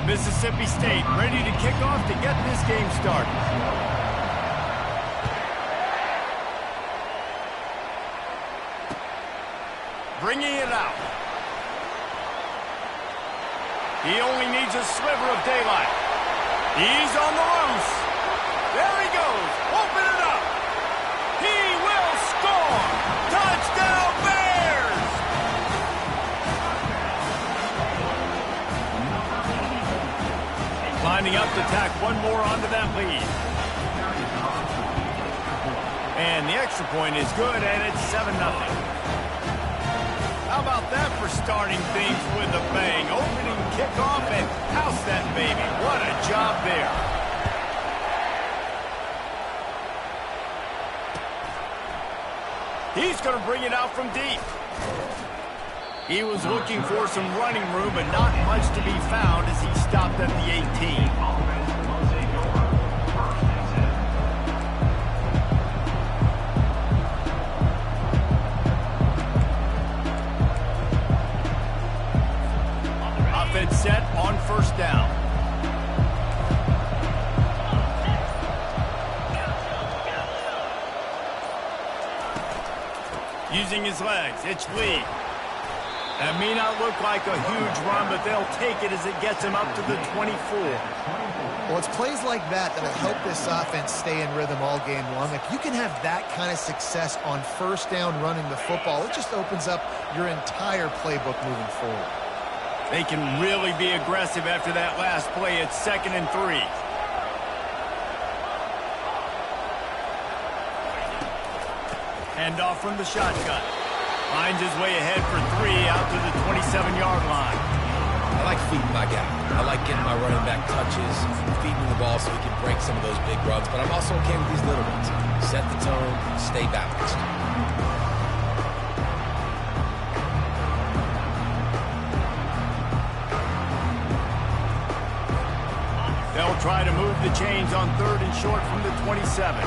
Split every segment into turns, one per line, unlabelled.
Mississippi State ready to kick off to get this game started. Bringing it out. He only needs a sliver of daylight. He's on the loose. There he goes. Open it up. He will score. Touchdown Bears! Lining up to tack one more onto that lead. And the extra point is good, and it's 7-0. How about that for starting things with a bang? Opening kickoff and house that baby. What a job there. He's going to bring it out from deep. He was looking for some running room, but not much to be found as he stopped at the 18. Offense set on first down. Using his legs, it's Lee. That may not look like a huge run, but they'll take it as it gets him up to the 24.
Well, it's plays like that that have helped this offense stay in rhythm all game long. If you can have that kind of success on first down running the football, it just opens up your entire playbook moving forward.
They can really be aggressive after that last play. It's 2nd and 3. Handoff from the shotgun. Finds his way ahead for 3 out to the 27-yard line.
I like feeding my guy. I like getting my running back touches, feeding the ball so he can break some of those big runs, but I'm also okay with these little ones. Set the tone, stay balanced.
They'll try to move the chains on 3rd and short from the 27.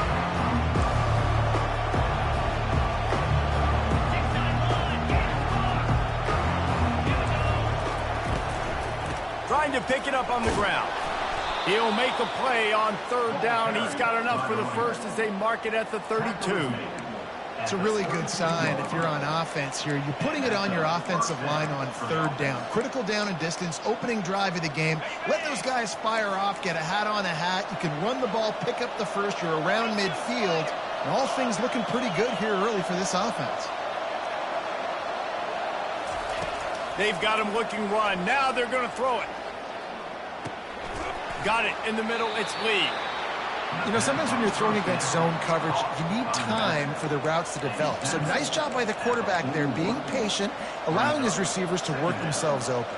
Trying to pick it up on the ground. He'll make a play on 3rd down. He's got enough for the first as they mark it at the 32.
It's a really good sign if you're on offense here. You're putting it on your offensive line on 3rd down. Critical down and distance, opening drive of the game. Let those guys fire off, get a hat on a hat. You can run the ball, pick up the first. You're around midfield. And all things looking pretty good here early for this offense.
They've got him looking run. Now they're going to throw it. Got it in the middle. It's Lee.
You know, sometimes when you're throwing against zone coverage, you need time for the routes to develop. So nice job by the quarterback there, being patient, allowing his receivers to work themselves open.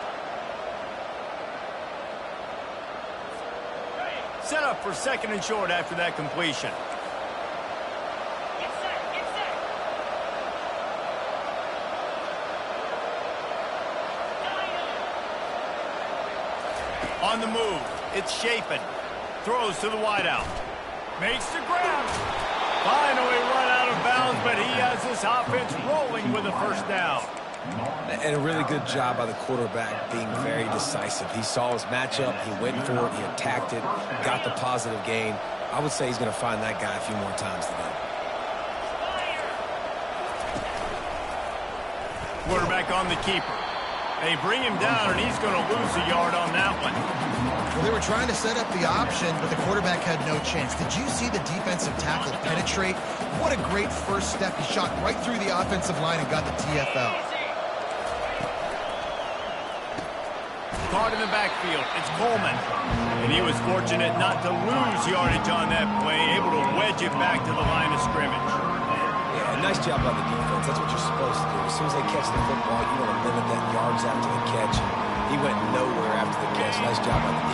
Set up for 2nd and short after that completion. On the move, it's Chapin. Throws to the wideout. Makes the grab. Finally run out of bounds, but he has this offense rolling with a first down.
And a really good job by the quarterback being very decisive. He saw his matchup, he went for it, he attacked it, got the positive gain. I would say he's going to find that guy a few more times today.
Quarterback on the keeper. They bring him down, and he's going to lose a yard on that one.
Well, they were trying to set up the option, but the quarterback had no chance. Did you see the defensive tackle penetrate? What a great first step. He shot right through the offensive line and got the TFL.
Caught in the backfield. It's Coleman. And he was fortunate not to lose yardage on that play, able to wedge it back to the line of scrimmage.
Yeah, nice job by the defense. That's what you're supposed to do. As soon as they catch the football, you want to limit that yards after the catch. He went nowhere after the catch. Nice job by the D.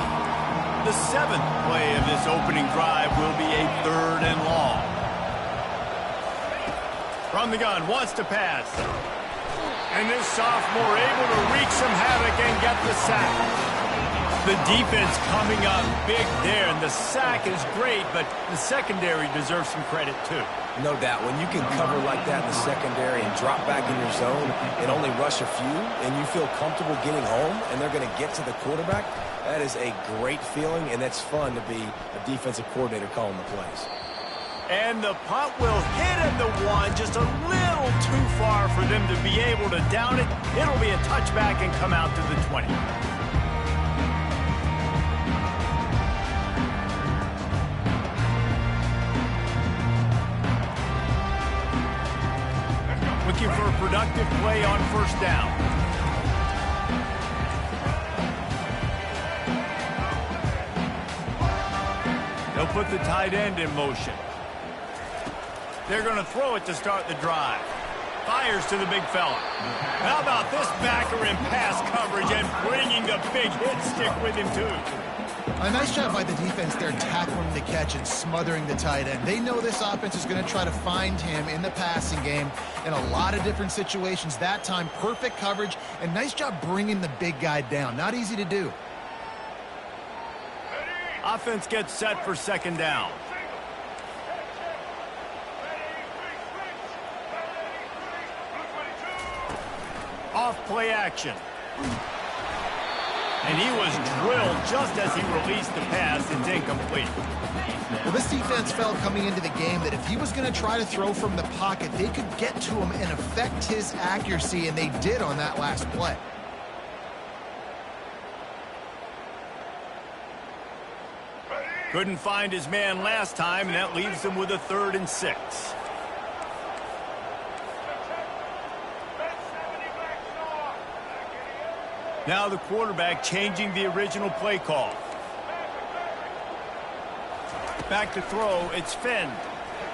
The 7th play of this opening drive will be a 3rd and long. From the gun, wants to pass. And this sophomore able to wreak some havoc and get the sack. The defense coming up big there, and the sack is great, but the secondary deserves some credit too.
No doubt. When you can cover like that in the secondary and drop back in your zone and only rush a few, and you feel comfortable getting home, and they're going to get to the quarterback, That is a great feeling, and it's fun to be a defensive coordinator calling the plays.
And the punt will hit at the 1, just a little too far for them to be able to down it. It'll be a touchback and come out to the 20. Looking for a productive play on first down. They'll put the tight end in motion. They're going to throw it to start the drive. Fires to the big fella. How about this backer in pass coverage and bringing the big hit stick with him, too?
A nice job by the defense there tackling the catch and smothering the tight end. They know this offense is going to try to find him in the passing game in a lot of different situations. That time, perfect coverage, and nice job bringing the big guy down. Not easy to do.
Offense gets set for second down. Off play action. And he was drilled just as he released the pass. It's incomplete.
Well, this defense felt coming into the game that if he was going to try to throw from the pocket, they could get to him and affect his accuracy, and they did on that last play.
Couldn't find his man last time, and that leaves him with a 3rd and 6. Now the quarterback changing the original play call. Back to throw, it's Finn.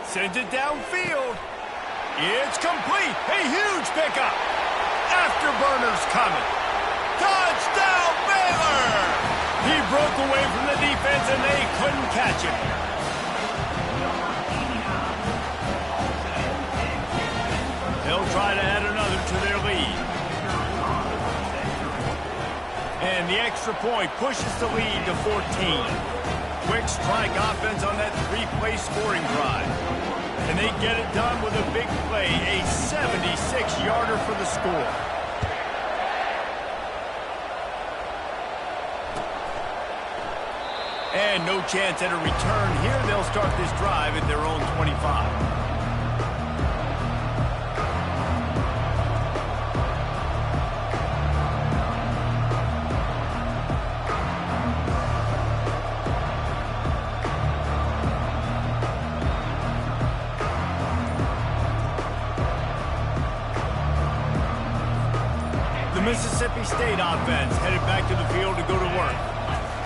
Sends it downfield. It's complete. A huge pickup. Afterburners coming. Touchdown, Baylor! He broke away from the defense, and they couldn't catch him. They'll try to add another to their lead. And the extra point pushes the lead to 14. Quick strike offense on that 3-play scoring drive. And they get it done with a big play, a 76-yarder for the score. And no chance at a return here. They'll start this drive at their own 25. Mississippi State offense headed back to the field to go to work.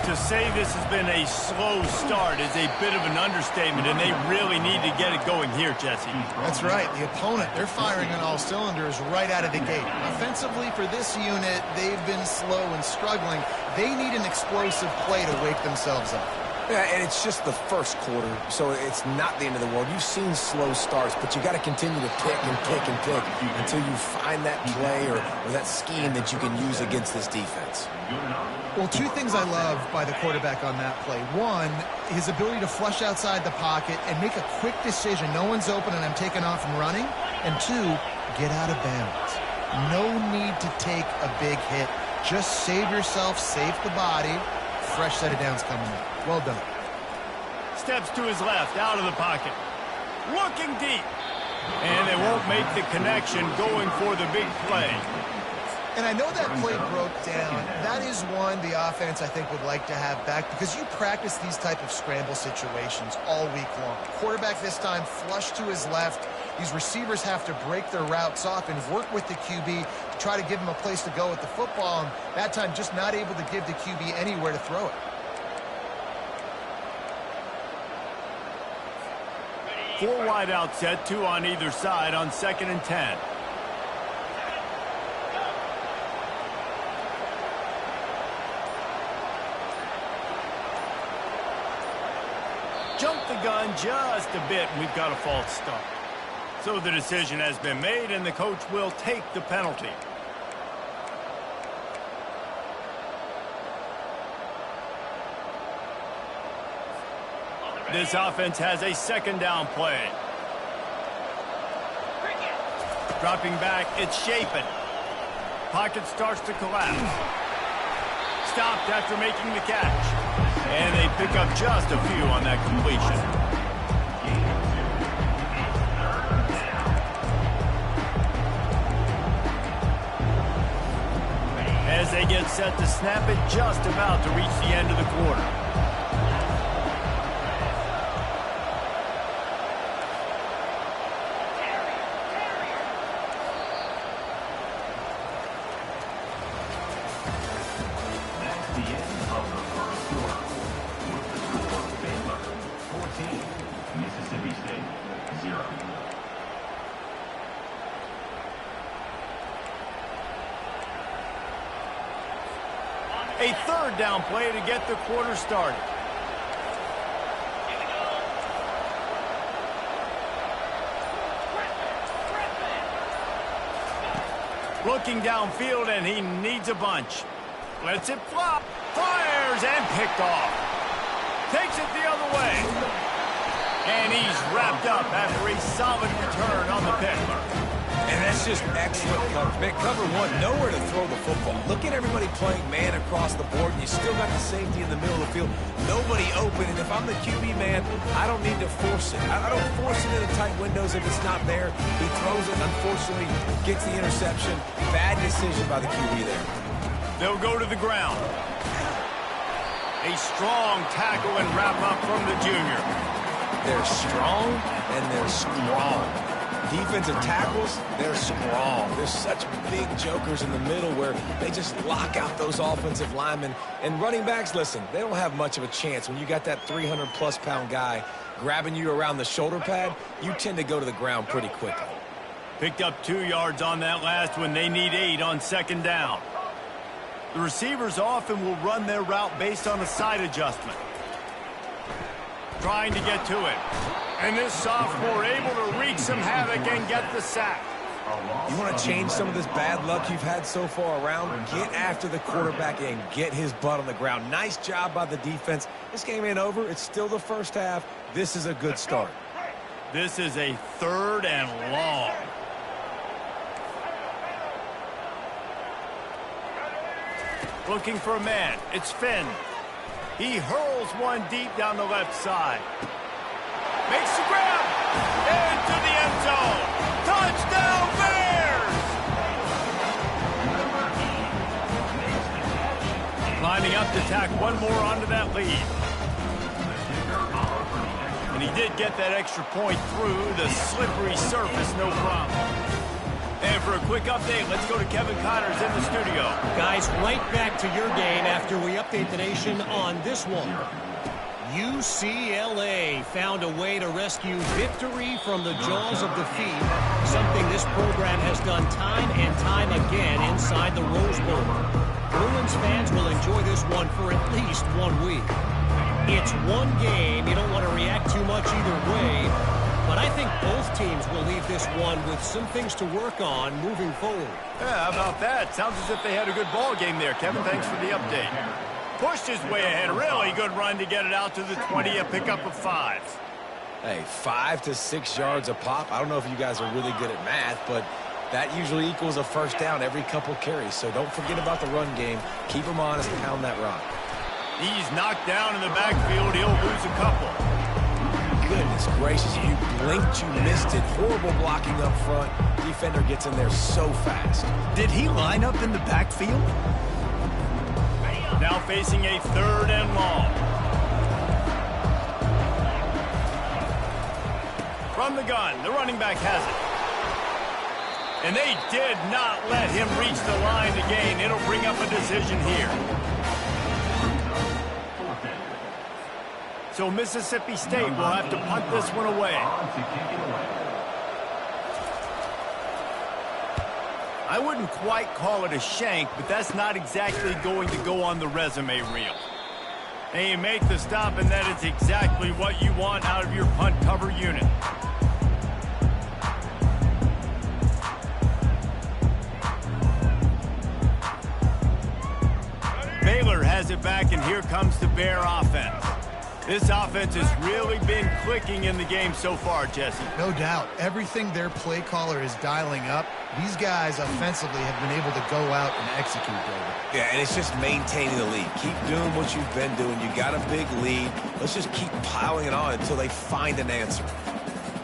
To say this has been a slow start is a bit of an understatement, and they really need to get it going here, Jesse.
That's right. The opponent, they're firing on all cylinders right out of the gate. Offensively, for this unit, they've been slow and struggling. They need an explosive play to wake themselves up.
Yeah, and it's just the first quarter, so it's not the end of the world. You've seen slow starts, but you got to continue to pick and pick and pick until you find that play or that scheme that you can use against this defense.
Well, 2 things I love by the quarterback on that play. 1, his ability to flush outside the pocket and make a quick decision. No one's open and I'm taking off and running. And 2, get out of bounds. No need to take a big hit. Just save yourself, save the body. Fresh set of downs coming up. Well done.
Steps to his left, out of the pocket. Looking deep. And they won't make the connection, going for the big play.
And I know that play broke down. That is one the offense, I think, would like to have back because you practice these type of scramble situations all week long. Quarterback this time flush to his left. These receivers have to break their routes off and work with the QB to try to give him a place to go with the football. And that time just not able to give the QB anywhere to throw it.
4 wide out set, 2 on either side on 2nd and 10. Jumped the gun just a bit, and we've got a false start. So the decision has been made, and the coach will take the penalty. This offense has a 2nd down play. Dropping back, it's Shapen. Pocket starts to collapse. stopped after making the catch. And they pick up just a few on that completion. As they get set to snap it, just about to reach the end of the quarter. A third down play to get the quarter started. Looking downfield, and he needs a bunch. Lets it flop. Fires and picked off. Takes it the other way. And he's wrapped up after a solid return on the pick.
And that's just excellent coverage. Man, cover one, nowhere to throw the football. Look at everybody playing man across the board, and you still got the safety in the middle of the field. Nobody open, and if I'm the QB man, I don't need to force it. I don't force it into tight windows if it's not there. He throws it, unfortunately, gets the interception. Bad decision by the QB there.
They'll go to the ground. A strong tackle and wrap up from the junior.
They're strong, and they're strong. Defensive tackles, they're strong. There's such big jokers in the middle where they just lock out those offensive linemen. And running backs, listen, they don't have much of a chance. When you got that 300-plus pound guy grabbing you around the shoulder pad, you tend to go to the ground pretty quickly.
Picked up 2 yards on that last one. They need 8 on second down. The receivers often will run their route based on a side adjustment. Trying to get to it. And this sophomore able to wreak some havoc and get the sack.
You want to change some of this bad luck you've had so far around? Get after the quarterback and get his butt on the ground. Nice job by the defense. This game ain't over. It's still the first half. This is a good start.
This is a third and long. Looking for a man. It's Finn. He hurls one deep down the left side. Makes the grab. Into the end zone. Touchdown Bears! Lining up to tack one more onto that lead. And he did get that extra point through the slippery surface, no problem. And for a quick update, let's go to Kevin Connors in the studio.
Guys, right back to your game after we update the nation on this one. UCLA found a way to rescue victory from the jaws of defeat, something this program has done time and time again inside the Rose Bowl. Bruins fans will enjoy this one for at least 1 week. It's one game. You don't want to react too much either way, but I think both teams will leave this one with some things to work on moving forward.
Yeah, how about that? Sounds as if they had a good ball game there. Kevin, thanks for the update. Pushed his way ahead. Really good run to get it out to the 20, a pickup of 5.
Hey, 5 to 6 yards a pop. I don't know if you guys are really good at math, but that usually equals a first down every couple carries. So don't forget about the run game. Keep them honest and pound that rock.
He's knocked down in the backfield. He'll lose a couple.
Goodness gracious, if you blinked, you missed it. Horrible blocking up front. Defender gets in there so fast.
Did he line up in the backfield? Now facing a third and long. From the gun, the running back has it. And they did not let him reach the line to gain. It'll bring up a decision here. So Mississippi State will have to punt this one away. I wouldn't quite call it a shank, but that's not exactly going to go on the resume reel. And you make the stop, and that is exactly what you want out of your punt cover unit. Baylor has it back, and here comes the Bear offense. This offense has really been clicking in the game so far, Jesse.
No doubt. Everything their play caller is dialing up, these guys offensively have been able to go out and execute, David.
Yeah, and it's just maintaining the lead. Keep doing what you've been doing. You got a big lead. Let's just keep piling it on until they find an answer.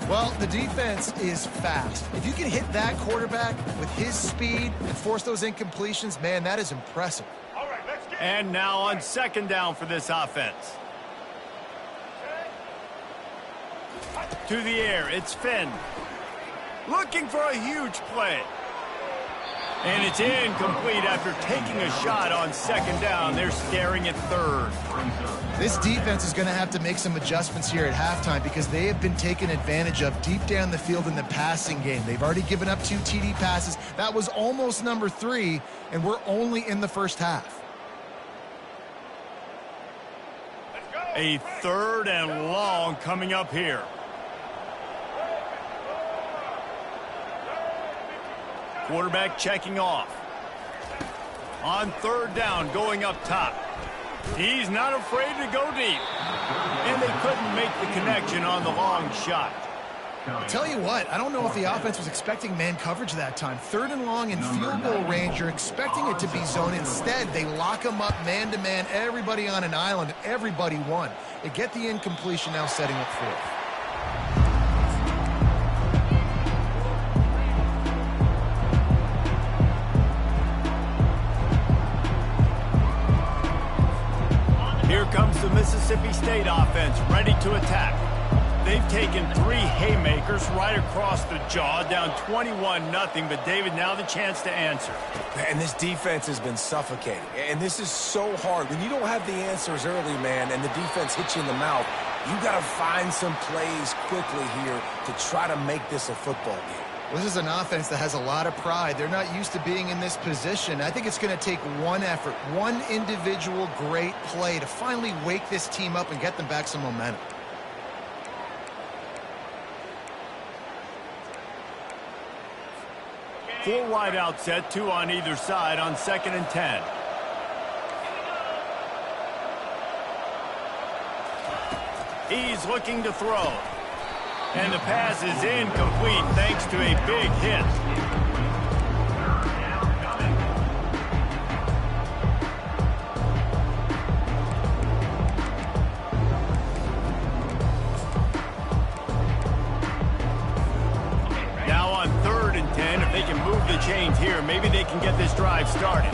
Well, the defense is fast. If you can hit that quarterback with his speed and force those incompletions, man, that is impressive.
And now on second down for this offense. To the air, it's Finn. Looking for a huge play. And it's incomplete after taking a shot on second down. They're staring at third.
This defense is going to have to make some adjustments here at halftime because they have been taken advantage of deep down the field in the passing game. They've already given up 2 TD passes. That was almost number 3, and we're only in the first half.
A third and long coming up here. Quarterback checking off. On third down, going up top. He's not afraid to go deep. And they couldn't make the connection on the long shot.
I'll tell you what, I don't know if the offense was expecting man coverage that time. Third and long in field goal range, you're expecting it to be zone. Instead, they lock them up man-to-man, everybody on an island, everybody won. They get the incompletion now setting up fourth.
Here comes the Mississippi State offense, ready to attack. They've taken 3 haymakers right across the jaw, down 21-0, but David, now the chance to answer.
And this defense has been suffocating. And this is so hard. When you don't have the answers early, man, and the defense hits you in the mouth, you got to find some plays quickly here to try to make this a football game.
This is an offense that has a lot of pride. They're not used to being in this position. I think it's going to take one effort, one individual great play to finally wake this team up and get them back some momentum.
Four wide out set, 2 on either side on 2nd and 10. He's looking to throw. And the pass is incomplete thanks to a big hit. Now on 3rd and 10, if they can move the chains here, maybe they can get this drive started.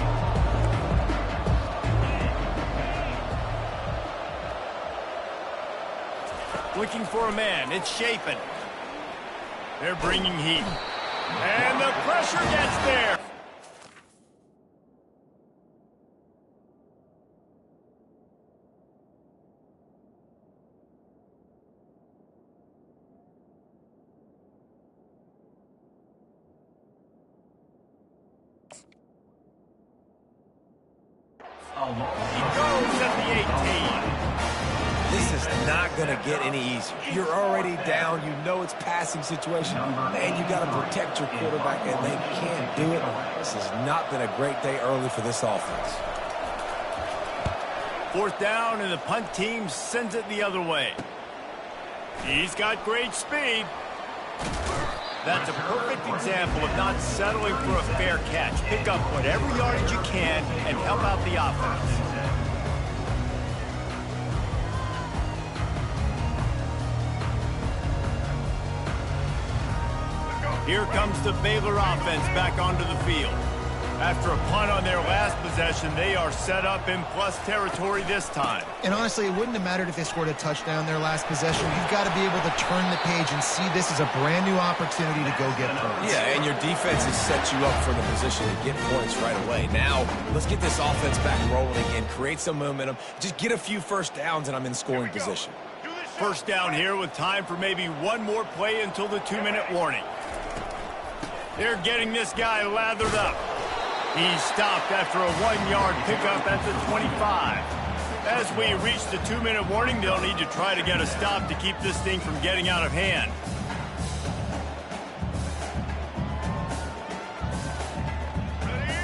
Looking for a man. It's Chapin. They're bringing heat. And the pressure gets there. He goes at the 18.
This is not going to get any easier. You're already down. You know it's passing situation. Man, you got to protect your quarterback, and they can't do it. This has not been a great day early for this offense.
4th down, and the punt team sends it the other way. He's got great speed. That's a perfect example of not settling for a fair catch. Pick up whatever yardage you can and help out the offense. Here comes the Baylor offense back onto the field. After a punt on their last possession, they are set up in plus territory this time.
And honestly, it wouldn't have mattered if they scored a touchdown their last possession. You've got to be able to turn the page and see this as a brand new opportunity to go get points.
Yeah, and your defense has set you up for the position to get points right away. Now, let's get this offense back rolling again, create some momentum, just get a few first downs, and I'm in scoring position.
First down here with time for maybe one more play until the 2-minute warning. They're getting this guy lathered up. He's stopped after a 1-yard pickup at the 25. As we reach the 2-minute warning, they'll need to try to get a stop to keep this thing from getting out of hand.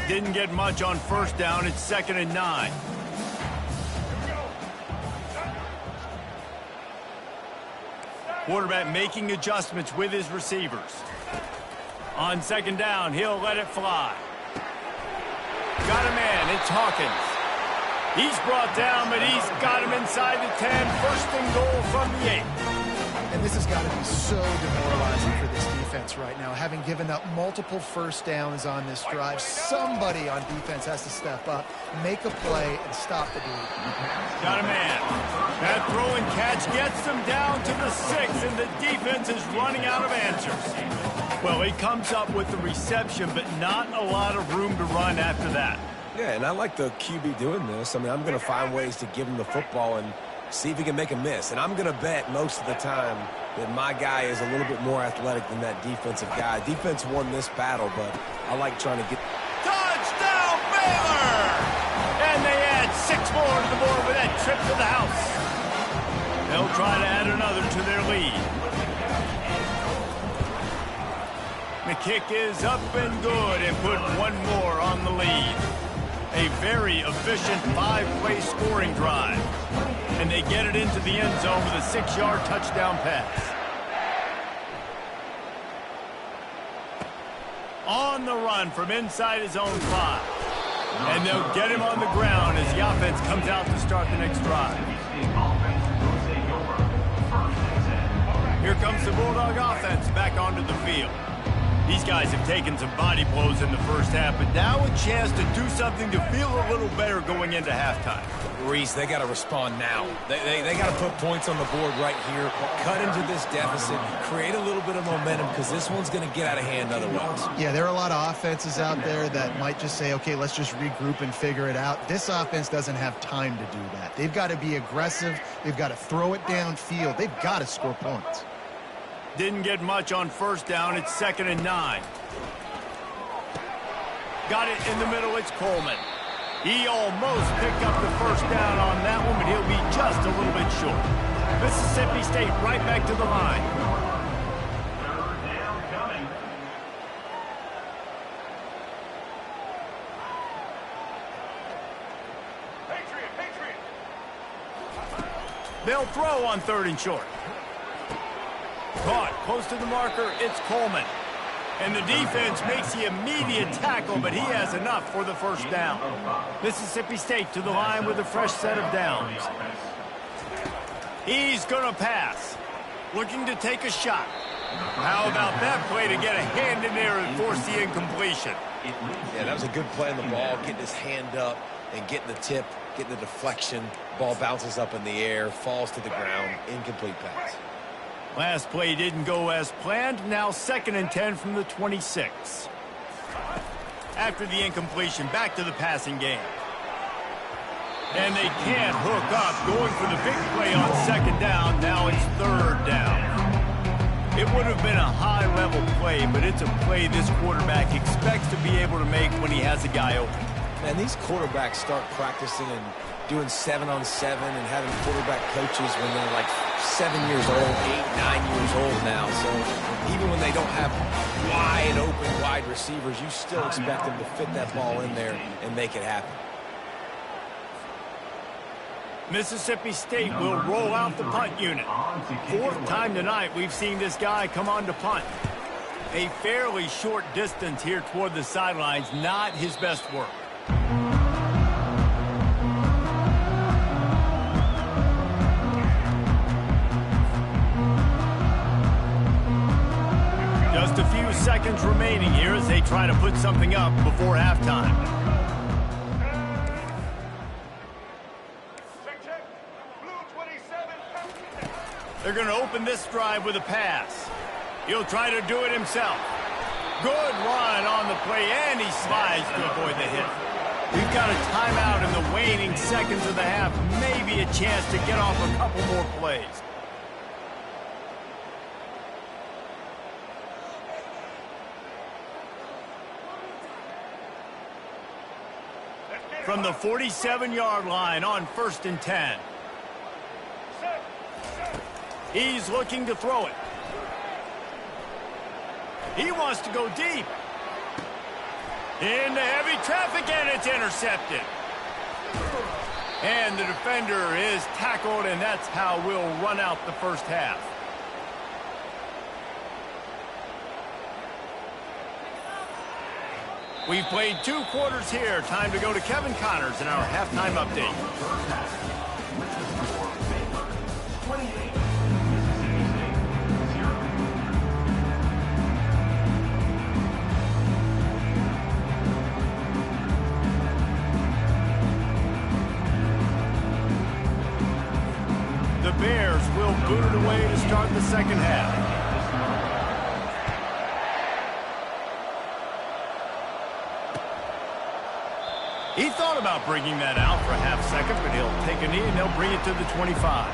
Didn't get much on first down. It's 2nd and 9. Quarterback making adjustments with his receivers. On second down, he'll let it fly. Got a man, it's Hawkins. He's brought down, but he's got him inside the 10. First and goal from the 8.
And this has got to be so demoralizing for this defense right now. Having given up multiple first downs on this drive, somebody on defense has to step up, make a play, and stop the bleed.
Got a man. That throw and catch gets them down to the 6, and the defense is running out of answers. Well, he comes up with the reception, but not a lot of room to run after that.
Yeah, and I like the QB doing this. I mean, I'm going to find ways to give him the football and see if he can make a miss. And I'm going to bet most of the time that my guy is a little bit more athletic than that defensive guy. Defense won this battle, but I like trying to get...
Touchdown, Baylor! And they add 6 more to the board with that trip to the house. They'll try to add another to their lead. The kick is up and good and put 1 more on the lead. A very efficient 5-play scoring drive. And they get it into the end zone with a 6-yard touchdown pass. On the run from inside his own 5. And they'll get him on the ground as the offense comes out to start the next drive. Here comes the Bulldog offense back onto the field. These guys have taken some body blows in the first half, but now a chance to do something to feel a little better going into halftime.
Reese, they got to respond now. They got to put points on the board right here, cut into this deficit, create a little bit of momentum, because this one's going to get out of hand otherwise.
Yeah, there are a lot of offenses out there that might just say, okay, let's just regroup and figure it out. This offense doesn't have time to do that. They've got to be aggressive. They've got to throw it downfield. They've got to score points.
Didn't get much on first down. It's 2nd and 9. Got it in the middle. It's Coleman. He almost picked up the first down on that one, but he'll be just a little bit short. Mississippi State right back to the line. They'll throw on 3rd and short. Caught close to the marker, it's Coleman. And the defense makes the immediate tackle, but he has enough for the first down. Mississippi State to the line with a fresh set of downs. He's going to pass. Looking to take a shot. How about that play to get a hand in there and force the incompletion?
Yeah, that was a good play on the ball, getting his hand up and getting the tip, getting the deflection. Ball bounces up in the air, falls to the ground, incomplete pass.
Last play didn't go as planned. Now 2nd and 10 from the 26. After the incompletion, back to the passing game. And they can't hook up. Going for the big play on 2nd down. Now it's 3rd down. It would have been a high-level play, but it's a play this quarterback expects to be able to make when he has a guy open.
Man, these quarterbacks start practicing and doing 7-on-7 and having quarterback coaches when they're like 7 years old, 8, 9 years old now. So even when they don't have wide receivers, you still expect them to fit that ball in there and make it happen.
Mississippi State will roll out the punt unit. 4th time tonight we've seen this guy come on to punt. A fairly short distance here toward the sidelines, not his best work. Just a few seconds remaining here as they try to put something up before halftime. They're going to open this drive with a pass. He'll try to do it himself. Good run on the play, and he slides to avoid the hit. We've got a timeout in the waning seconds of the half. Maybe a chance to get off a couple more plays. From the 47-yard line on 1st and 10. He's looking to throw it. He wants to go deep. Into heavy traffic, and it's intercepted. And the defender is tackled, and that's how we'll run out the first half. We've played 2 quarters here. Time to go to Kevin Connors in our halftime update. The Bears will boot it away to start the second half. He thought about bringing that out for a half second, but he'll take a knee and they'll bring it to the 25.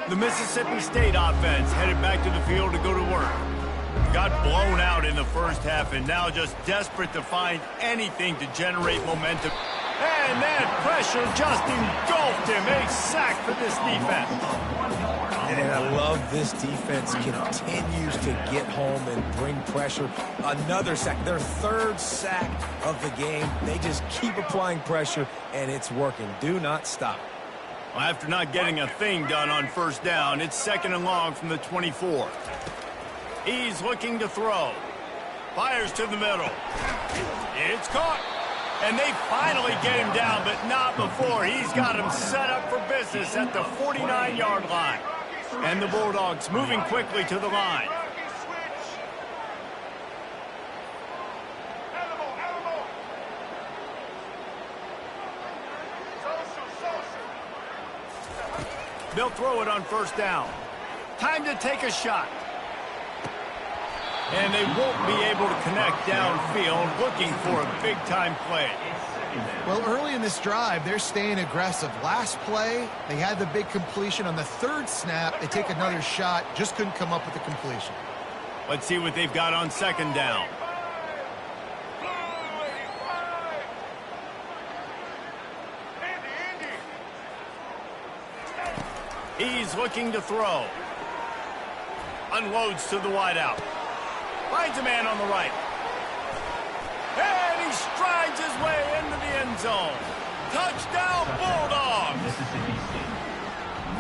The Mississippi State offense headed back to the field to go to work. Got blown out in the first half and now just desperate to find anything to generate momentum. And that pressure just engulfed him. A sack for this defense.
And I love this defense continues to get home and bring pressure. Another sack, their 3rd sack of the game. They just keep applying pressure, and it's working. Do not stop.
Well, after not getting a thing done on first down, it's 2nd and long from the 24. He's looking to throw. Fires to the middle. It's caught. And they finally get him down, but not before. He's got him set up for business at the 49-yard line. And the Bulldogs moving quickly to the line. They'll throw it on first down. Time to take a shot. And they won't be able to connect downfield, looking for a big-time play.
Well, early in this drive, they're staying aggressive. Last play, they had the big completion. On the 3rd snap, they take another shot, just couldn't come up with the completion.
Let's see what they've got on 2nd down. He's looking to throw. Unloads to the wideout. Finds a man on the right. And he strides his way into the end zone. Touchdown, Bulldogs!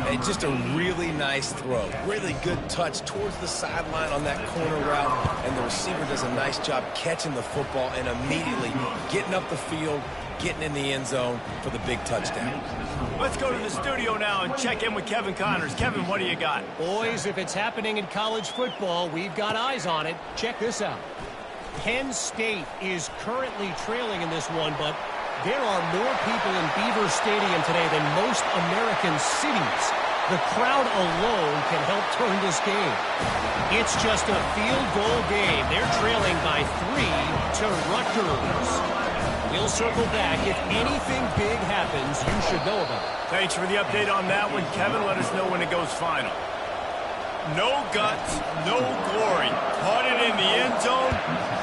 And just a really nice throw. Really good touch towards the sideline on that corner route. And the receiver does a nice job catching the football and immediately getting up the field, getting in the end zone for the big touchdown.
Let's go to the studio now and check in with Kevin Connors. Kevin, what do you got?
Boys, if it's happening in college football, we've got eyes on it. Check this out. Penn State is currently trailing in this one, but there are more people in Beaver Stadium today than most American cities. The crowd alone can help turn this game. It's just a field goal game. They're trailing by 3 to Rutgers. We'll circle back. If anything big happens, you should know about it.
Thanks for the update on that one, Kevin. Let us know when it goes final. No guts, no glory. Caught it in the end zone.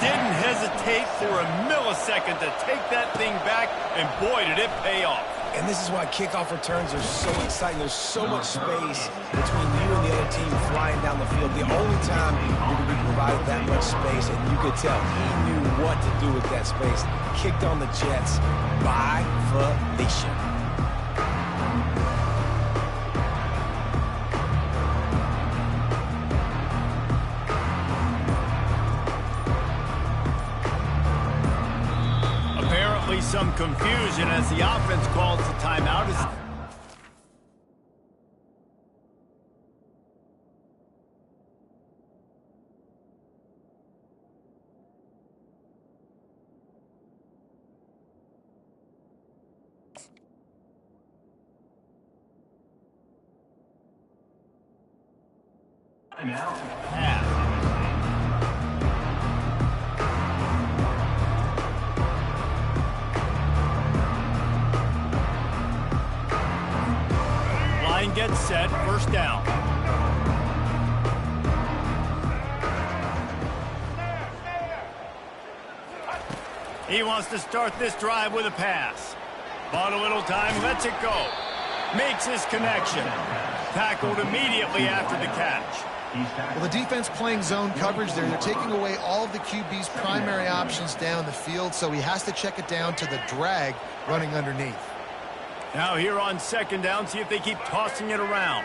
Didn't hesitate for a millisecond to take that thing back, and boy, did it pay off.
And this is why kickoff returns are so exciting. There's so much space between you and the other team flying down the field. The only time you're going to be provided that much space, and you could tell he knew what to do with that space. Kicked on the Jets by Felicia.
Some confusion as the offense calls the timeout. Gets set, first down. He wants to start this drive with a pass. Bought a little time, lets it go. Makes his connection. Tackled immediately after the catch.
Well, the defense playing zone coverage there. They're taking away all of the QB's primary options down the field, so he has to check it down to the drag running underneath.
Now here on second down, see if they keep tossing it around.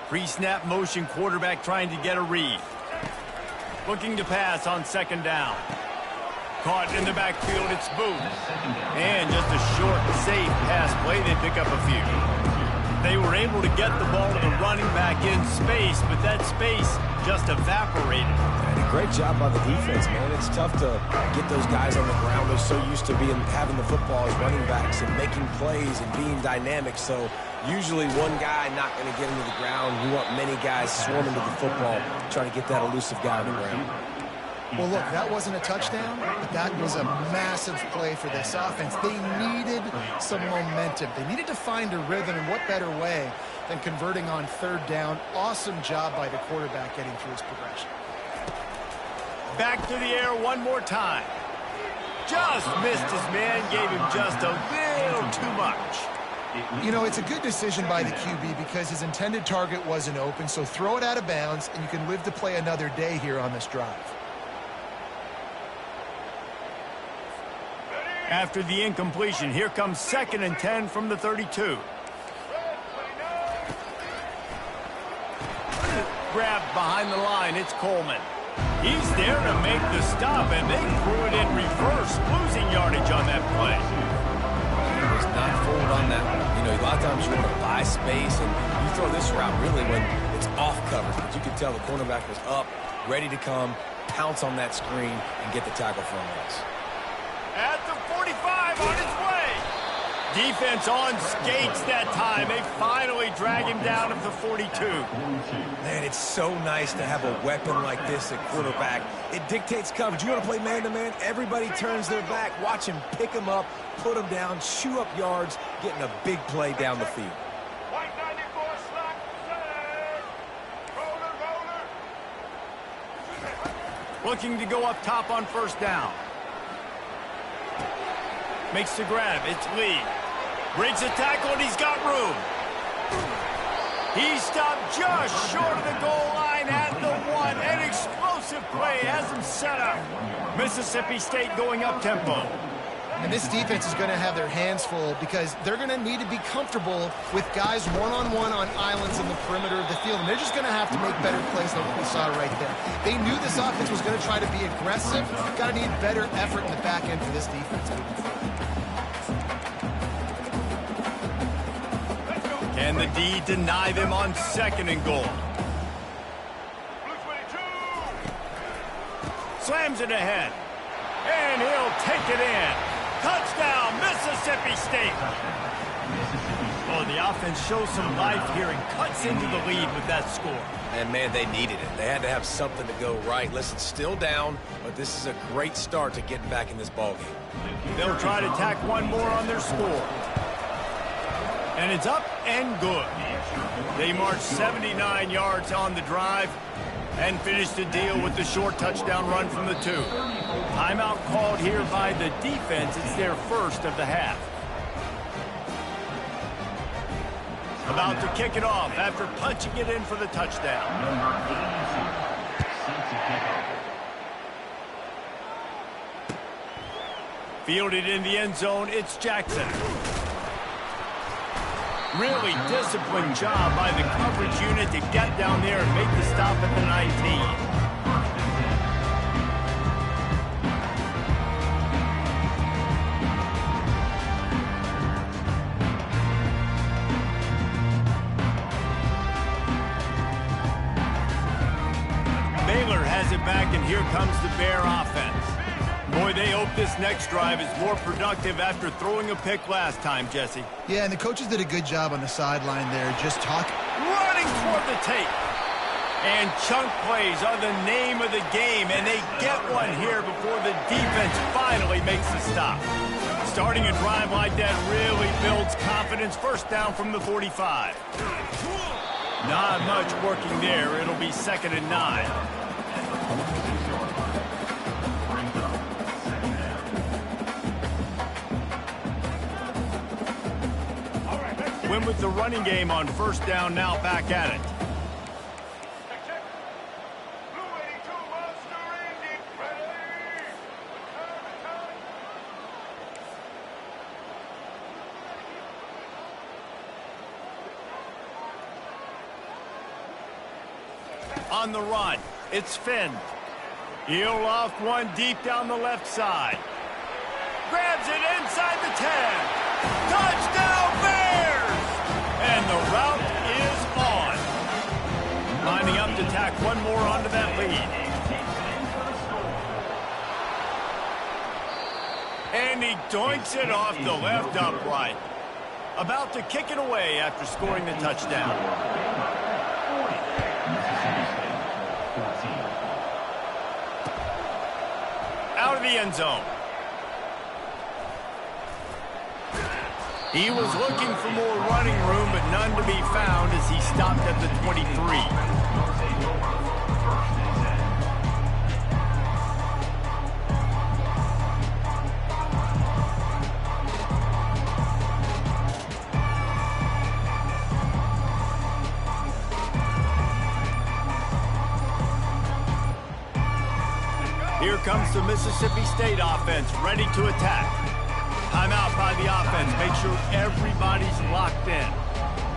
Pre-snap motion, quarterback trying to get a read. Looking to pass on second down. Caught in the backfield, it's Booth. And just a short, safe pass play, they pick up a few. They were able to get the ball to the running back in space, but that space just evaporated.
And a great job by the defense, man. It's tough to get those guys on the ground. They're so used to having the football as running backs and making plays and being dynamic. So usually one guy not going to get into the ground. You want many guys swarming to the football, trying to get that elusive guy on the ground.
Well, look, that wasn't a touchdown, but that was a massive play for this offense. They needed some momentum. They needed to find a rhythm, and what better way than converting on third down. Awesome job by the quarterback getting through his progression.
Back to the air one more time. Just missed his man, gave him just a little too much.
You know, it's a good decision by the QB because his intended target wasn't open, so throw it out of bounds, and you can live to play another day here on this drive.
After the incompletion, here comes 2nd and 10 from the 32. Grabbed behind the line, it's Coleman. He's there to make the stop, and they threw it in reverse, losing yardage on that play.
He was not fooled on that one. You know, a lot of times you want to buy space, and you throw this route really when it's off coverage. But you could tell the cornerback was up, ready to come, pounce on that screen, and get the tackle from us.
At the 45, on his way. Defense on skates that time. They finally drag him down at the 42.
Man, it's so nice to have a weapon like this at quarterback. It dictates coverage. You want to play man-to-man? Everybody turns their back. Watch him pick him up, put him down, chew up yards, getting a big play down the field.
Looking to go up top on first down. Makes the grab. It's Lee. Breaks the tackle, and he's got room. He stopped just short of the goal line at the 1. An explosive play has him set up. Mississippi State going up-tempo.
And this defense is going to have their hands full because they're going to need to be comfortable with guys one-on-one on islands in the perimeter of the field. And they're just going to have to make better plays than what we saw right there. They knew this offense was going to try to be aggressive. Got to need better effort in the back end for this defense.
Can the D deny them on 2nd and goal? Slams it ahead. And he'll take it in. Touchdown, Mississippi State. Oh, the offense shows some life here and cuts into the lead with that score.
And, man, they needed it. They had to have something to go right. Listen, still down, but this is a great start to getting back in this ballgame.
They'll try to tack one more on their score. And it's up and good. They march 79 yards on the drive and finish the deal with the short touchdown run from the 2. Timeout called here by the defense. It's their first of the half. About to kick it off after punching it in for the touchdown. Fielded in the end zone, it's Jackson. Really disciplined job by the coverage unit to get down there and make the stop at the 19. Baylor has it back, and here comes the Bear offense. Boy, they hope this next drive is more productive after throwing a pick last time, Jesse.
Yeah, and the coaches did a good job on the sideline there, just talking.
Running toward the tape. And chunk plays are the name of the game, and they get one here before the defense finally makes the stop. Starting a drive like that really builds confidence. First down from the 45. Not much working there. It'll be 2nd and 9. Win with the running game on first down, now back at it. On the run, it's Finn. He'll loft one deep down the left side. Grabs it inside the 10. Touchdown Bears! And the route is on. Lining up to tack one more onto that lead. And he doinks it off the left upright. About to kick it away after scoring the touchdown. Out of the end zone. He was looking for more running room, but none to be found as he stopped at the 23. Here comes the Mississippi State offense, ready to attack. Timeout by the offense. Make sure everybody's locked in.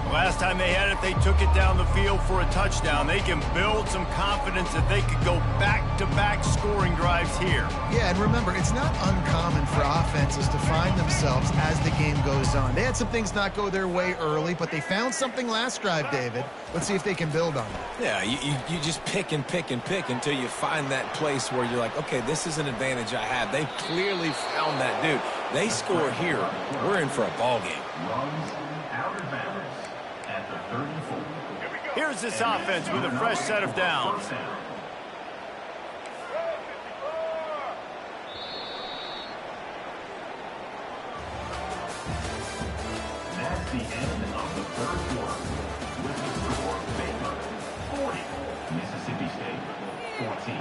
The last time they had it, they took it down the field for a touchdown. They can build some confidence that they could go back-to-back scoring drives here.
Yeah, and remember, it's not uncommon for offenses to find themselves as the game goes on. They had some things not go their way early, but they found something last drive, David. Let's see if they can build on it.
Yeah, you just pick and pick and pick until you find that place where you're like, okay, this is an advantage I have. They clearly found that dude. They score here, we're in for a ball game.
Here's this offense with a fresh set of downs.
That's the end of the third quarter. With the score, Baylor 40, Mississippi State 14.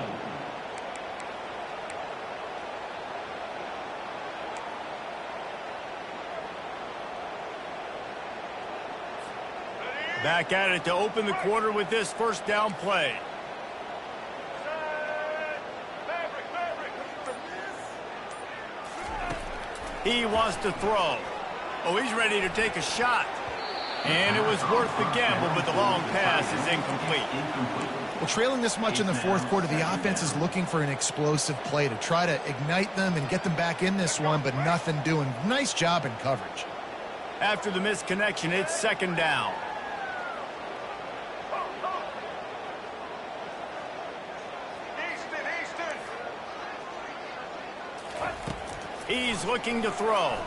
Back at it to open the quarter with this first down play. He wants to throw. Oh, he's ready to take a shot. And it was worth the gamble, but the long pass is incomplete.
Well, trailing this much in the fourth quarter, the offense is looking for an explosive play to try to ignite them and get them back in this one, but nothing doing. Nice job in coverage.
After the missed connection, it's second down. He's looking to throw.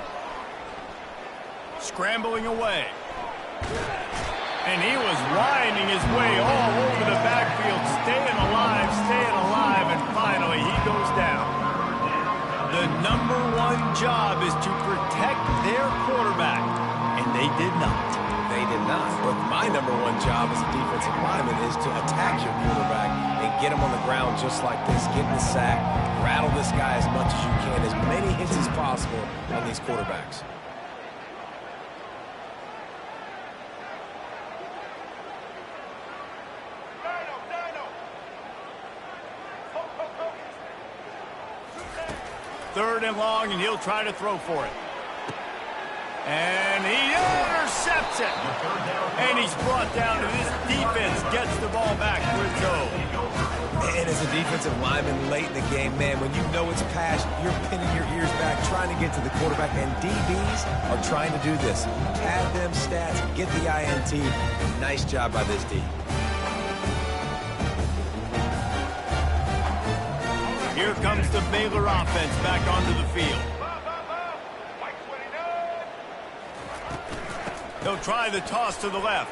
Scrambling away. And he was winding his way all over the backfield, staying alive, and finally he goes down. The number one job is to protect their quarterback, and they did not.
They did not. But my number one job as a defensive lineman is to attack your quarterback and get him on the ground just like this, get the sack, rattle this guy as much as you can, as many hits as possible on these quarterbacks.
Third and long, and he'll try to throw for it. And he intercepts it. And he's brought down, and this defense gets the ball back for its own.
And as a defensive lineman late in the game, man, when you know it's pass, you're pinning your ears back, trying to get to the quarterback, and DBs are trying to do this. Add them stats, get the INT. Nice job by this D.
Here comes the Baylor offense back onto the field. They'll try the toss to the left.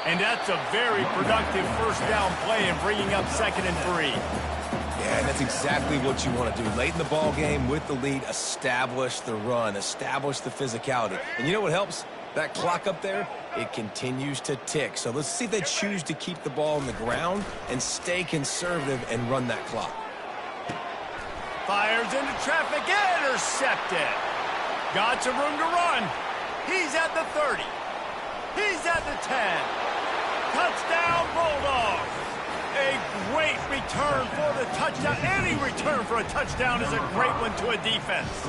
And that's a very productive first down play in bringing up 2nd and 3.
Yeah, and that's exactly what you want to do. Late in the ball game with the lead, establish the run, establish the physicality. And you know what helps? That clock up there, it continues to tick. So let's see if they choose to keep the ball on the ground and stay conservative and run that clock.
Fires into traffic, intercepted. Got some room to run. He's at the 30. He's at the 10. Touchdown, Bulldogs. A great return for the touchdown. Any return for a touchdown is a great one to a defense.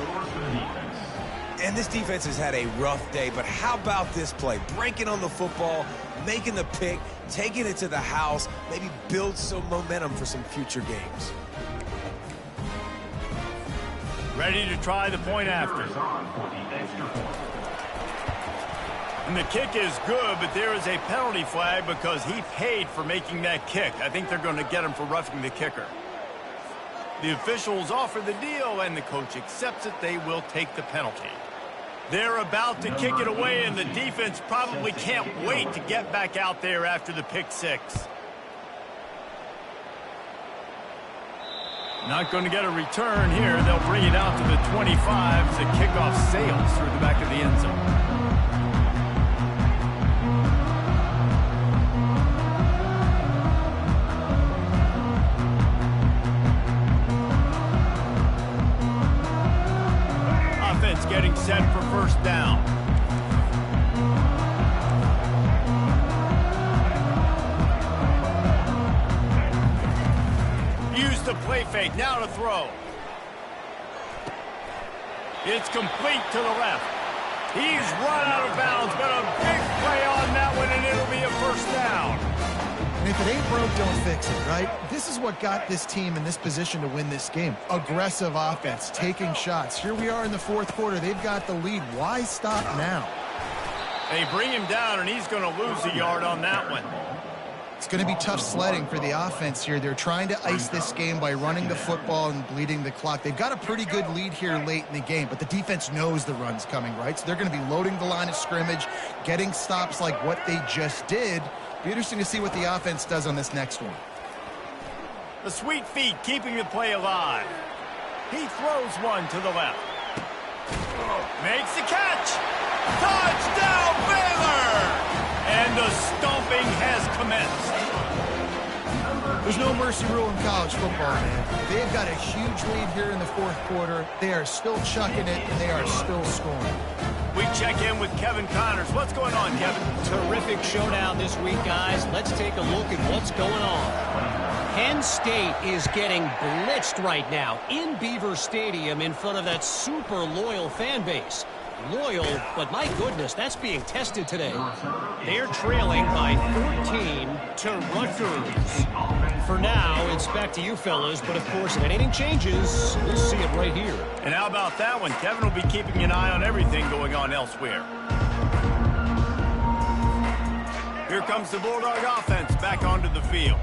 And this defense has had a rough day, but how about this play? Breaking on the football, making the pick, taking it to the house, maybe build some momentum for some future games.
Ready to try the point after. And the kick is good, but there is a penalty flag because he paid for making that kick. I think they're going to get him for roughing the kicker. The officials offer the deal, and the coach accepts it. They will take the penalty. They're about to kick it away, and the defense probably can't wait to get back out there after the pick six. Not going to get a return here. They'll bring it out to the 25 as the kickoff sails through the back of the end zone. Offense getting set for first down. Use the play fake, now to throw. It's complete to the left. He's run out of bounds, but a big play on that one, and it'll be a first down.
And if it ain't broke, don't fix it, right? This is what got this team in this position to win this game. Aggressive offense, taking shots. Here we are in the fourth quarter. They've got the lead. Why stop now?
They bring him down, and he's going to lose a yard on that one.
It's going to be tough sledding for the offense here. They're trying to ice this game by running the football and bleeding the clock. They've got a pretty good lead here late in the game, but the defense knows the run's coming, right? So they're going to be loading the line of scrimmage, getting stops like what they just did. Be interesting to see what the offense does on this next one.
The sweet feet keeping the play alive. He throws one to the left. Makes the catch. Touchdown, Baylor! And the stomping has commenced.
There's no mercy rule in college football, man. They've got a huge lead here in the fourth quarter. They are still chucking it, and they are still scoring.
We check in with Kevin Connors. What's going on, Kevin?
Terrific showdown this week, guys. Let's take a look at what's going on. Penn State is getting blitzed right now in Beaver Stadium in front of that super loyal fan base. Loyal, but my goodness, that's being tested today. They're trailing by 14 to Rutgers. For now, it's back to you fellas, but of course, if anything changes, we'll see it right here.
And how about that one? Kevin will be keeping an eye on everything going on elsewhere. Here comes the Bulldog offense back onto the field.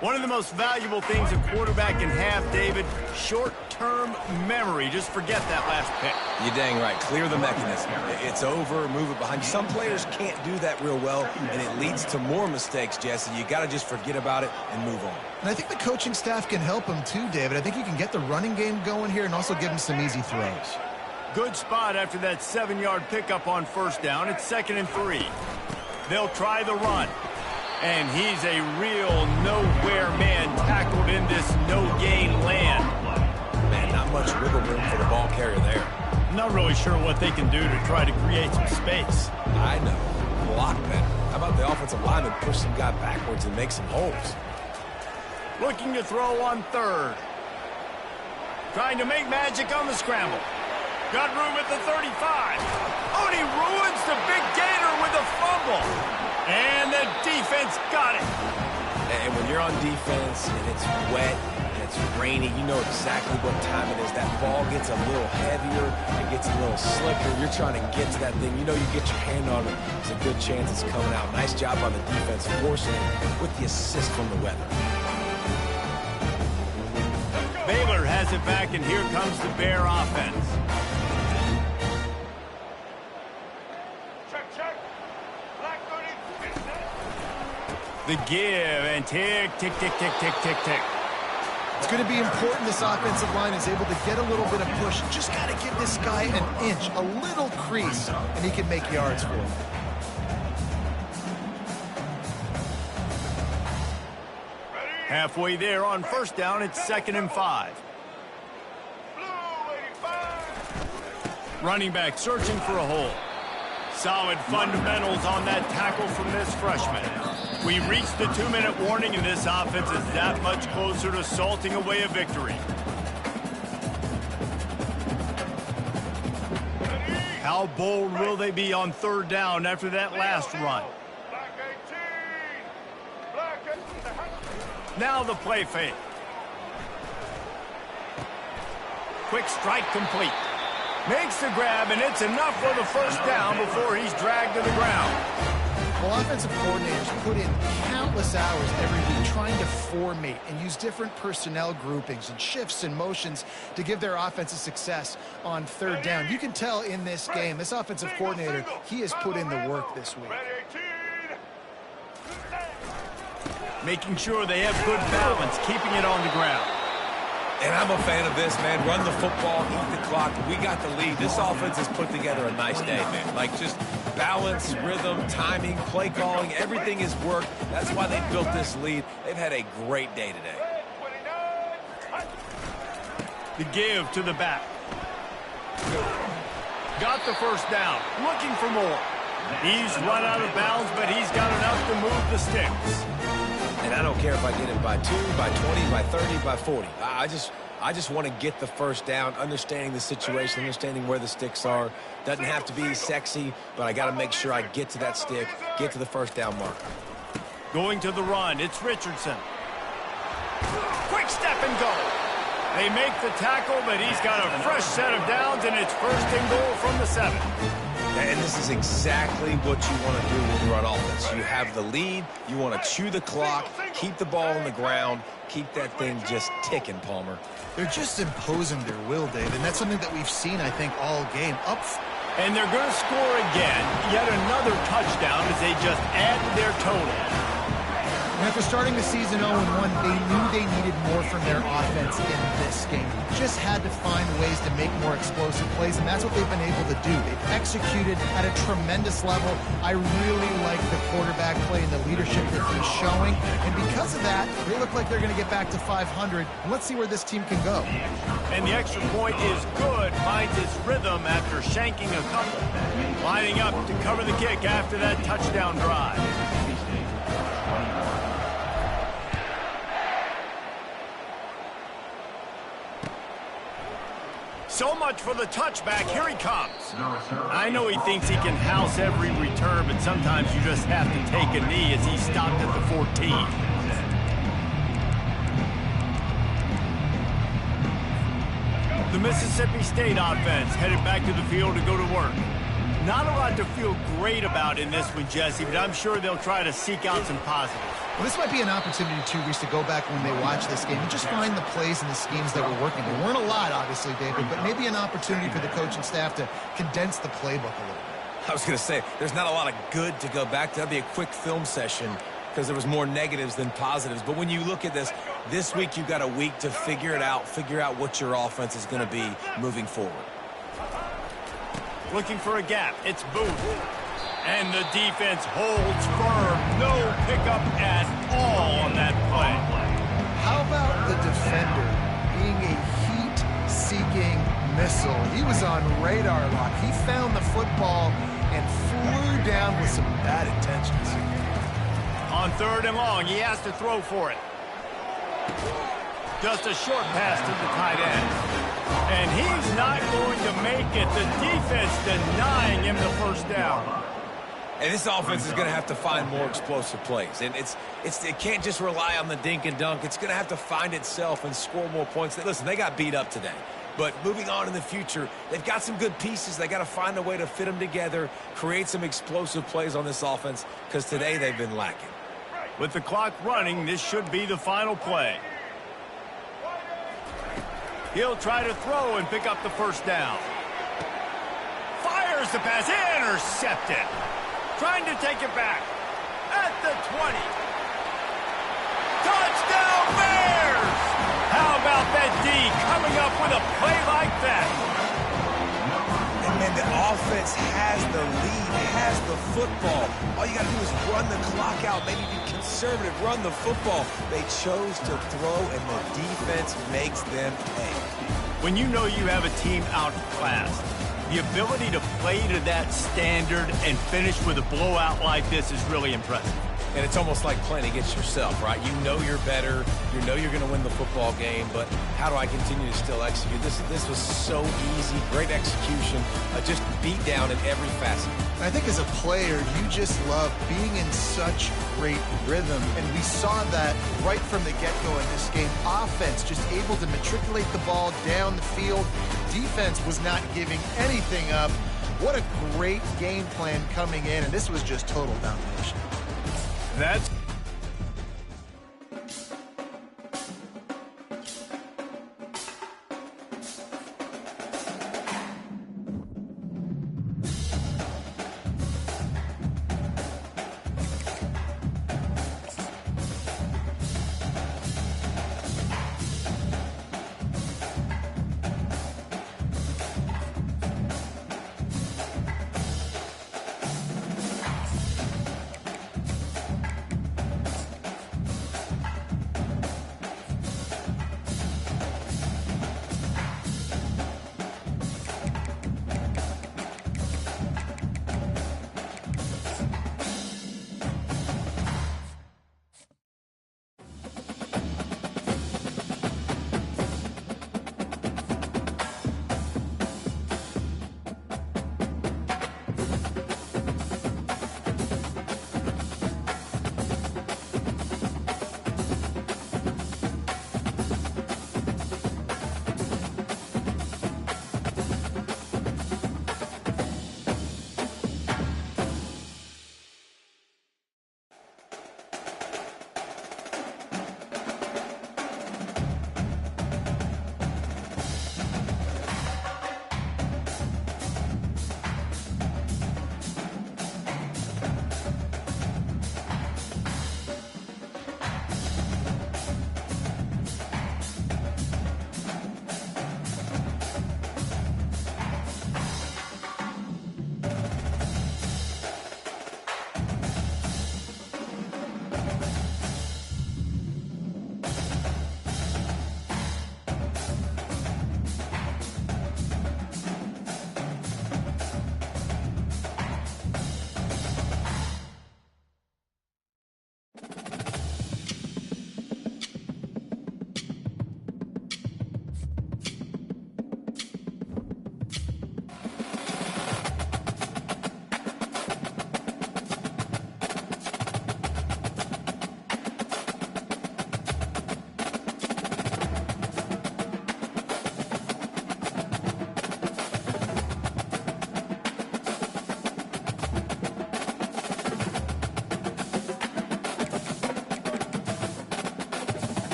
One of the most valuable things a quarterback can have, David, short-term memory. Just forget that last pick.
You're dang right. Clear the mechanism. It's over, move it behind. Some players can't do that real well, and it leads to more mistakes, Jesse. You got to just forget about it and move on.
And I think the coaching staff can help him too, David. I think he can get the running game going here and also give him some easy throws.
Good spot after that 7-yard pickup on first down. It's 2nd and 3. They'll try the run. And he's a real nowhere man tackled in this no-gain land.
Man, not much wiggle room for the ball carrier there.
I'm not really sure what they can do to try to create some space.
I know. Block better. How about the offensive lineman push some guy backwards and make some holes?
Looking to throw on 3rd. Trying to make magic on the scramble. Got room at the 35. Oh, and he ruins the big gainer with a fumble. And the defense got it.
And when you're on defense and it's wet and it's rainy, you know exactly what time it is. That ball gets a little heavier, it gets a little slicker. You're trying to get to that thing. You know you get your hand on it. There's a good chance it's coming out. Nice job on the defense, forcing it with the assist from the weather.
Baylor has it back, and here comes the Bear offense. The give, and tick, tick, tick, tick, tick, tick, tick.
It's going to be important this offensive line is able to get a little bit of push. Just got to give this guy an inch, a little crease, and he can make yards for him.
Halfway there on first down, it's 2nd and 5. Running back searching for a hole. Solid fundamentals on that tackle from this freshman. We reached the 2-minute warning, and this offense is that much closer to salting away a victory. How bold will they be on third down after that last run? Now the play fake. Quick strike complete. Makes the grab, and it's enough for the first down before he's dragged to the ground.
Well, offensive coordinators put in countless hours every week trying to formate and use different personnel groupings and shifts and motions to give their offensive success on third down. You can tell in this game, this offensive coordinator, he has put in the work this week.
Making sure they have good balance, keeping it on the ground.
And I'm a fan of this, man. Run the football, eat the clock. We got the lead. This offense has put together a nice day, man. Like, just balance, rhythm, timing, play calling, everything has worked. That's why they built this lead. They've had a great day today.
The give to the back. Got the first down. Looking for more. He's run out of bounds, but he's got enough to move the sticks.
And I don't care if I get it by 2, by 20, by 30, by 40. I just want to get the first down, understanding the situation, understanding where the sticks are. Doesn't have to be sexy, but I got to make sure I get to that stick, get to the first down mark.
Going to the run, it's Richardson. Quick step and go. They make the tackle, but he's got a fresh set of downs, and it's first and goal from the 7.
And this is exactly what you want to do when you're on offense. You have the lead, you want to chew the clock, keep the ball on the ground, keep that thing just ticking, Palmer.
They're just imposing their will, Dave, and that's something that we've seen, I think, all game.
And they're going to score again, yet another touchdown as they just add to their total.
And after starting the season 0-1, they knew they needed more from their offense in this game. Just had to find ways to make more explosive plays, and that's what they've been able to do. They've executed at a tremendous level. I really like the quarterback play and the leadership that he's showing. And because of that, they look like they're going to get back to 500. And let's see where this team can go.
And the extra point is good. Finds its rhythm after shanking a couple. Lining up to cover the kick after that touchdown drive. So much for the touchback. Here he comes. I know he thinks he can house every return, but sometimes you just have to take a knee as he stopped at the 14. The Mississippi State offense headed back to the field to go to work. Not a lot to feel great about in this one, Jesse, but I'm sure they'll try to seek out some positives.
Well, this might be an opportunity, too, Reese, to go back when they watch this game and just find the plays and the schemes that were working. There weren't a lot, obviously, David, but maybe an opportunity for the coaching staff to condense the playbook a little bit.
I was going to say, there's not a lot of good to go back to. That'd be a quick film session because there was more negatives than positives. But when you look at this week you've got a week to figure it out, figure out what your offense is going to be moving forward.
Looking for a gap. It's Booth. And the defense holds firm. No pickup at all on that play.
How about the defender being a heat-seeking missile? He was on radar lock. He found the football and flew down with some bad intentions.
On 3rd and long, he has to throw for it. Just a short pass to the tight end. And he's not going to make it. The defense denying him the first down.
And this offense is going to have to find more explosive plays. And it can't just rely on the dink and dunk. It's going to have to find itself and score more points. Listen, they got beat up today. But moving on in the future, they've got some good pieces. They got to find a way to fit them together, create some explosive plays on this offense, because today they've been lacking.
With the clock running, this should be the final play. He'll try to throw and pick up the first down. Fires the pass. Intercepted. Trying to take it back. At the 20. Touchdown Bears! How about that D coming up with a play like that?
And man, the offense has the lead, has the football. All you got to do is run the clock out, maybe be conservative, run the football. They chose to throw, and the defense makes them pay.
When you know you have a team outclassed, The ability to play to that standard and finish with a blowout like this is really impressive.
And it's almost like playing against yourself, right? You know you're better. You know you're going to win the football game, but how do I continue to still execute? This was so easy, great execution, just beat down in every facet.
I think as a player, you just love being in such great rhythm, and we saw that right from the get-go in this game. Offense just able to matriculate the ball down the field. Defense was not giving anything up. What a great game plan coming in, and this was just total domination.
That's